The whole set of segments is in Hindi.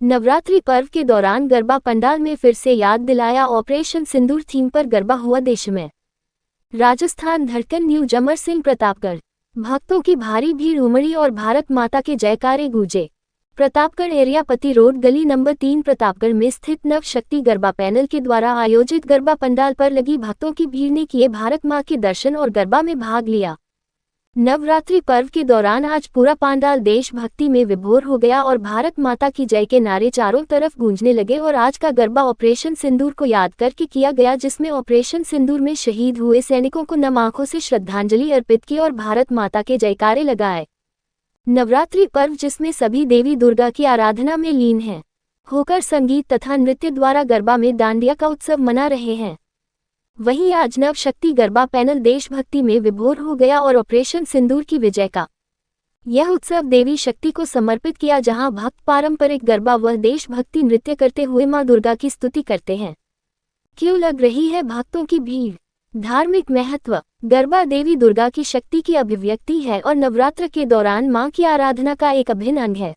नवरात्रि पर्व के दौरान गरबा पंडाल में फिर से याद दिलाया ऑपरेशन सिंदूर थीम पर गरबा हुआ देश में। राजस्थान धड़कन न्यूज अमर सिंह प्रतापगढ़। भक्तों की भारी भीड़ उमड़ी और भारत माता के जयकारे गूंजे। प्रतापगढ़ एरिया पति रोड गली नंबर 3 प्रतापगढ़ में स्थित नव शक्ति गरबा पैनल के द्वारा आयोजित गरबा पंडाल पर लगी भक्तों की भीड़ ने किए भारत मां के दर्शन और गरबा में भाग लिया। नवरात्रि पर्व के दौरान आज पूरा पंडाल देशभक्ति में विभोर हो गया और भारत माता की जय के नारे चारों तरफ गूंजने लगे। और आज का गरबा ऑपरेशन सिंदूर को याद करके किया गया, जिसमें ऑपरेशन सिंदूर में शहीद हुए सैनिकों को नम आंखों से श्रद्धांजलि अर्पित की और भारत माता के जयकारे लगाए। नवरात्रि पर्व जिसमें सभी देवी दुर्गा की आराधना में लीन हैं, होकर संगीत तथा नृत्य द्वारा गरबा में डांडिया का उत्सव मना रहे हैं। वहीं आज नव शक्ति गरबा पैनल देशभक्ति में विभोर हो गया और ऑपरेशन सिंदूर की विजय का यह उत्सव देवी शक्ति को समर्पित किया, जहां भक्त पारंपरिक गरबा व देशभक्ति नृत्य करते हुए मां दुर्गा की स्तुति करते हैं। क्यों लग रही है भक्तों की भीड़? धार्मिक महत्व। गरबा देवी दुर्गा की शक्ति की अभिव्यक्ति है और नवरात्र के दौरान मां की आराधना का एक अभिन्न अंग है।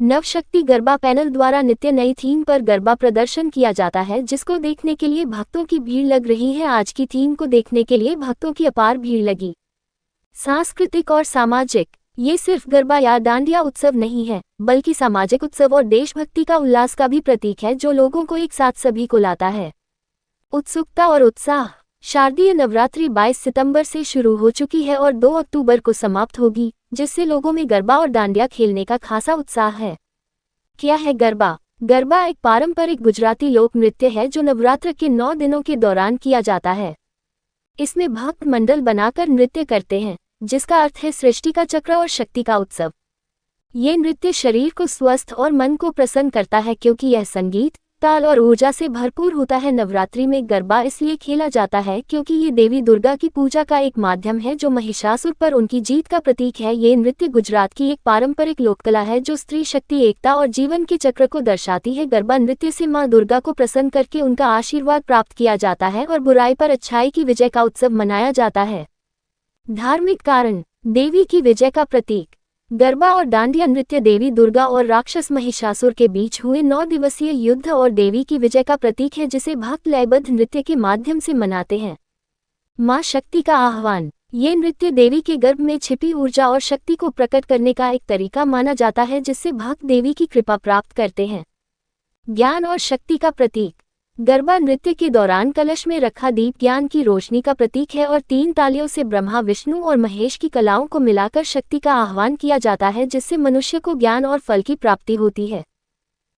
नव शक्ति गरबा पैनल द्वारा नित्य नई थीम पर गरबा प्रदर्शन किया जाता है, जिसको देखने के लिए भक्तों की भीड़ लग रही है। आज की थीम को देखने के लिए भक्तों की अपार भीड़ लगी। सांस्कृतिक और सामाजिक। ये सिर्फ गरबा या डांडिया उत्सव नहीं है, बल्कि सामाजिक उत्सव और देशभक्ति का उल्लास का भी प्रतीक है, जो लोगों को एक साथ सभी को लाता है। उत्सुकता और उत्साह। शारदीय नवरात्रि 22 सितंबर से शुरू हो चुकी है और 2 अक्टूबर को समाप्त होगी, जिससे लोगों में गरबा और डांडिया खेलने का खासा उत्साह है। क्या है गरबा? गरबा एक पारंपरिक गुजराती लोक नृत्य है जो नवरात्र के 9 दिनों के दौरान किया जाता है। इसमें भक्त मंडल बनाकर नृत्य करते हैं, जिसका अर्थ है सृष्टि का चक्र और शक्ति का उत्सव। ये नृत्य शरीर को स्वस्थ और मन को प्रसन्न करता है, क्योंकि यह संगीत, ताल और ऊर्जा से भरपूर होता है। नवरात्रि में गरबा इसलिए खेला जाता है क्योंकि ये देवी दुर्गा की पूजा का एक माध्यम है, जो महिषासुर पर उनकी जीत का प्रतीक है। ये नृत्य गुजरात की एक पारंपरिक लोककला है जो स्त्री शक्ति, एकता और जीवन के चक्र को दर्शाती है। गरबा नृत्य से मां दुर्गा को प्रसन्न करके उनका आशीर्वाद प्राप्त किया जाता है और बुराई पर अच्छाई की विजय का उत्सव मनाया जाता है। धार्मिक कारण। देवी की विजय का प्रतीक। गरबा और डांडिया नृत्य देवी दुर्गा और राक्षस महिषासुर के बीच हुए 9 दिवसीय युद्ध और देवी की विजय का प्रतीक है, जिसे भक्त लयबद्ध नृत्य के माध्यम से मनाते हैं। मां शक्ति का आह्वान। ये नृत्य देवी के गर्भ में छिपी ऊर्जा और शक्ति को प्रकट करने का एक तरीका माना जाता है, जिससे भक्त देवी की कृपा प्राप्त करते हैं। ज्ञान और शक्ति का प्रतीक। गरबा नृत्य के दौरान कलश में रखा दीप ज्ञान की रोशनी का प्रतीक है और 3 तालियों से ब्रह्मा, विष्णु और महेश की कलाओं को मिलाकर शक्ति का आह्वान किया जाता है, जिससे मनुष्य को ज्ञान और फल की प्राप्ति होती है।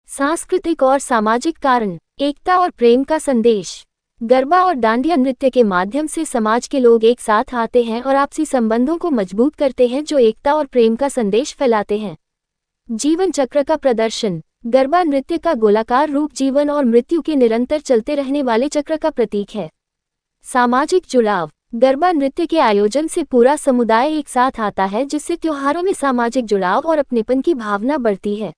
सांस्कृतिक और सामाजिक कारण। एकता और प्रेम का संदेश। गरबा और डांडिया नृत्य के माध्यम से समाज के लोग एक साथ आते हैं और आपसी संबंधों को मजबूत करते हैं, जो एकता और प्रेम का संदेश फैलाते हैं। जीवन चक्र का प्रदर्शन। गरबा नृत्य का गोलाकार रूप जीवन और मृत्यु के निरंतर चलते रहने वाले चक्र का प्रतीक है। सामाजिक जुड़ाव। गरबा नृत्य के आयोजन से पूरा समुदाय एक साथ आता है, जिससे त्योहारों में सामाजिक जुड़ाव और अपनेपन की भावना बढ़ती है।